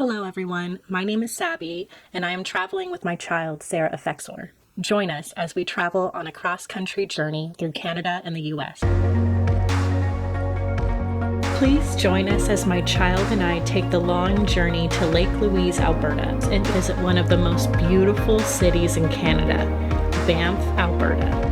Hello everyone, my name is Sabby, and I am traveling with my child, Sarah Effexor. Join us as we travel on a cross-country journey through Canada and the US. Please join us as my child and I take the long journey to Lake Louise, Alberta, and visit one of the most beautiful cities in Canada, Banff, Alberta.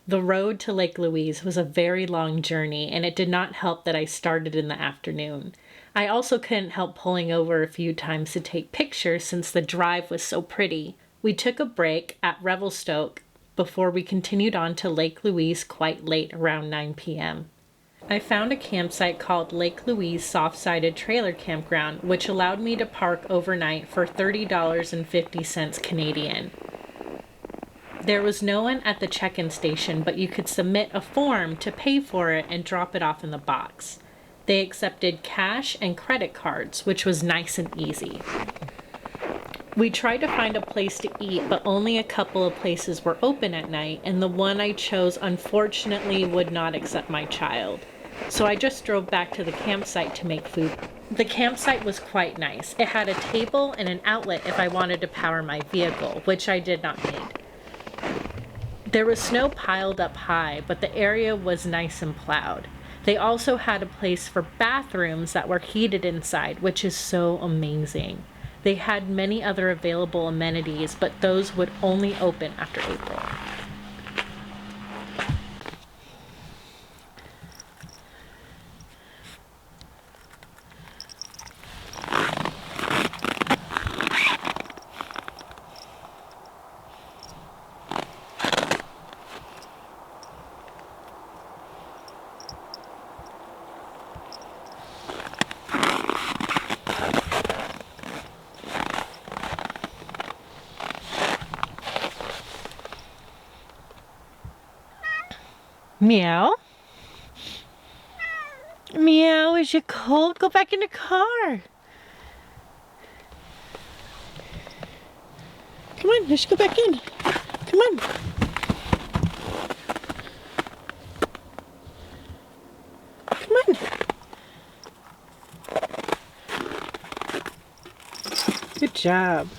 The road to Lake Louise was a very long journey, and it did not help that I started in the afternoon. I also couldn't help pulling over a few times to take pictures since the drive was so pretty. We took a break at Revelstoke before we continued on to Lake Louise quite late, around 9 p.m. I found a campsite called Lake Louise Soft-Sided Trailer Campground, which allowed me to park overnight for $30.50 Canadian. There was no one at the check-in station, but you could submit a form to pay for it and drop it off in the box. They accepted cash and credit cards, which was nice and easy. We tried to find a place to eat, but only a couple of places were open at night, and the one I chose unfortunately would not accept my child. So I just drove back to the campsite to make food. The campsite was quite nice. It had a table and an outlet if I wanted to power my vehicle, which I did not need. There was snow piled up high, but the area was nice and plowed. They also had a place for bathrooms that were heated inside, which is so amazing. They had many other available amenities, but those would only open after April. Meow? Meow, is you cold? Go back in the car. Come on, let's go back in. Come on. Come on. Good job.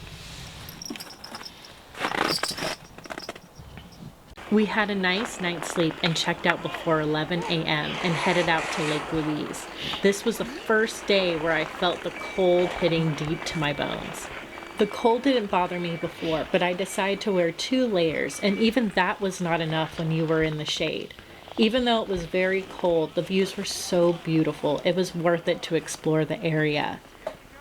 We had a nice night's sleep and checked out before 11 a.m. and headed out to Lake Louise. This was the first day where I felt the cold hitting deep to my bones. The cold didn't bother me before, but I decided to wear 2 layers, and even that was not enough when you were in the shade. Even though it was very cold, the views were so beautiful, it was worth it to explore the area.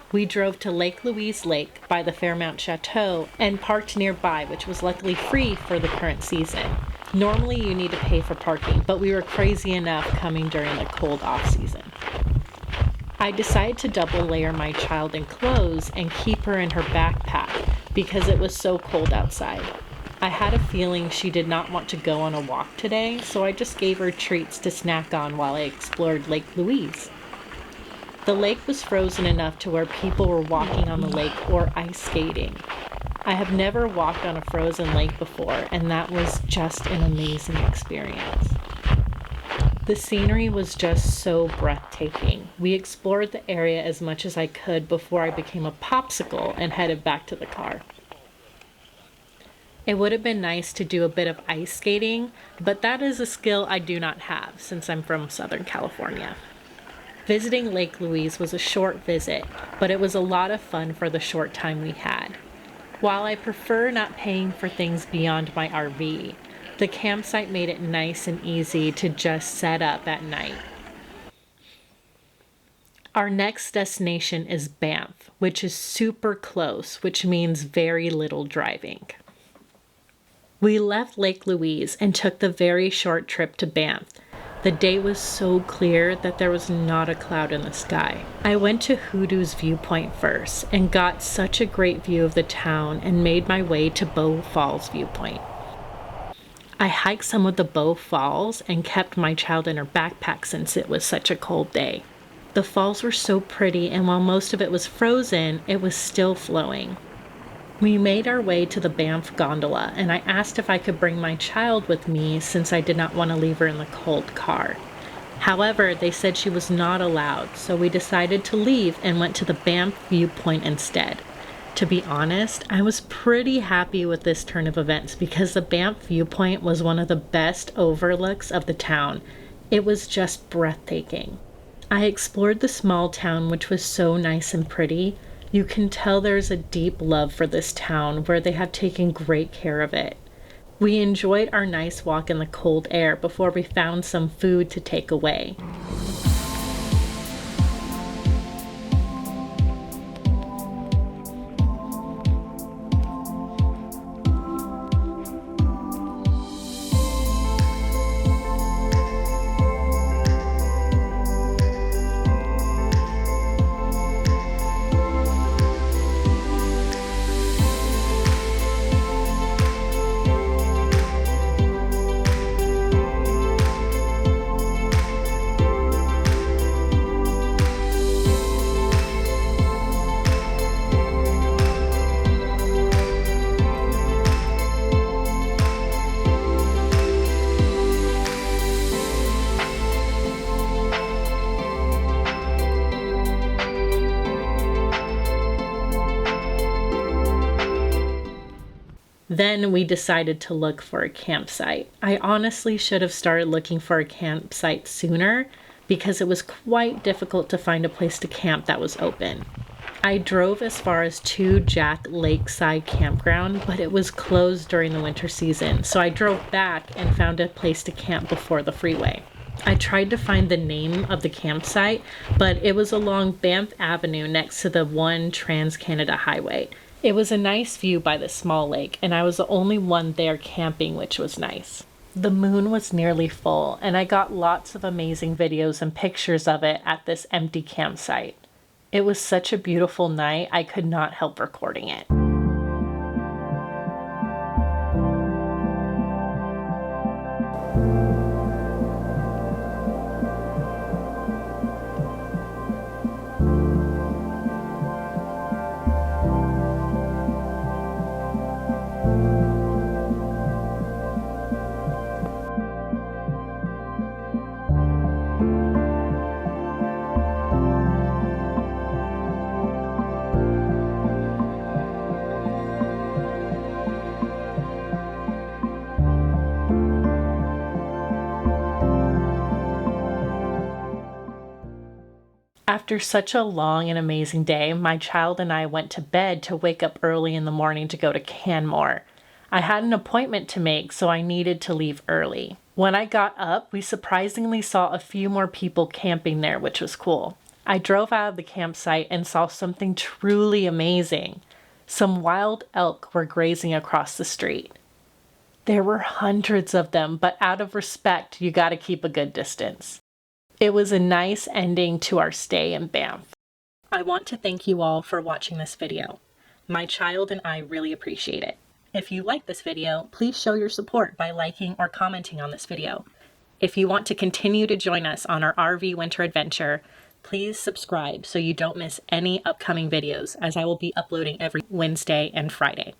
We drove to Lake Louise Lake by the Fairmount Chateau and parked nearby, which was luckily free for the current season. Normally you need to pay for parking, but we were crazy enough coming during the cold off-season. I decided to double layer my child in clothes and keep her in her backpack because it was so cold outside. I had a feeling she did not want to go on a walk today, so I just gave her treats to snack on while I explored Lake Louise. The lake was frozen enough to where people were walking on the lake or ice skating. I have never walked on a frozen lake before, and that was just an amazing experience. The scenery was just so breathtaking. We explored the area as much as I could before I became a popsicle and headed back to the car. It would have been nice to do a bit of ice skating, but that is a skill I do not have since I'm from Southern California. Visiting Lake Louise was a short visit, but it was a lot of fun for the short time we had. While I prefer not paying for things beyond my RV, the campsite made it nice and easy to just set up at night. Our next destination is Banff, which is super close, which means very little driving. We left Lake Louise and took the very short trip to Banff. The day was so clear that there was not a cloud in the sky. I went to Hoodoo's viewpoint first and got such a great view of the town and made my way to Bow Falls viewpoint. I hiked some of the Bow Falls and kept my child in her backpack since it was such a cold day. The falls were so pretty, and while most of it was frozen, it was still flowing. We made our way to the Banff gondola, and I asked if I could bring my child with me since I did not want to leave her in the cold car. However, they said she was not allowed, so we decided to leave and went to the Banff viewpoint instead. To be honest, I was pretty happy with this turn of events because the Banff viewpoint was one of the best overlooks of the town. It was just breathtaking. I explored the small town, which was so nice and pretty. You can tell there's a deep love for this town where they have taken great care of it. We enjoyed our nice walk in the cold air before we found some food to take away. Then we decided to look for a campsite. I honestly should have started looking for a campsite sooner because it was quite difficult to find a place to camp that was open. I drove as far as 2 Jack Lakeside Campground, but it was closed during the winter season, so I drove back and found a place to camp before the freeway. I tried to find the name of the campsite, but it was along Banff Avenue next to the 1 Trans-Canada Highway. It was a nice view by the small lake, and I was the only one there camping, which was nice. The moon was nearly full, and I got lots of amazing videos and pictures of it at this empty campsite. It was such a beautiful night, I could not help recording it. After such a long and amazing day, my child and I went to bed to wake up early in the morning to go to Canmore. I had an appointment to make, so I needed to leave early. When I got up, we surprisingly saw a few more people camping there, which was cool. I drove out of the campsite and saw something truly amazing. Some wild elk were grazing across the street. There were hundreds of them, but out of respect, you gotta keep a good distance. It was a nice ending to our stay in Banff. I want to thank you all for watching this video. My child and I really appreciate it. If you like this video, please show your support by liking or commenting on this video. If you want to continue to join us on our RV winter adventure, please subscribe so you don't miss any upcoming videos, as I will be uploading every Wednesday and Friday.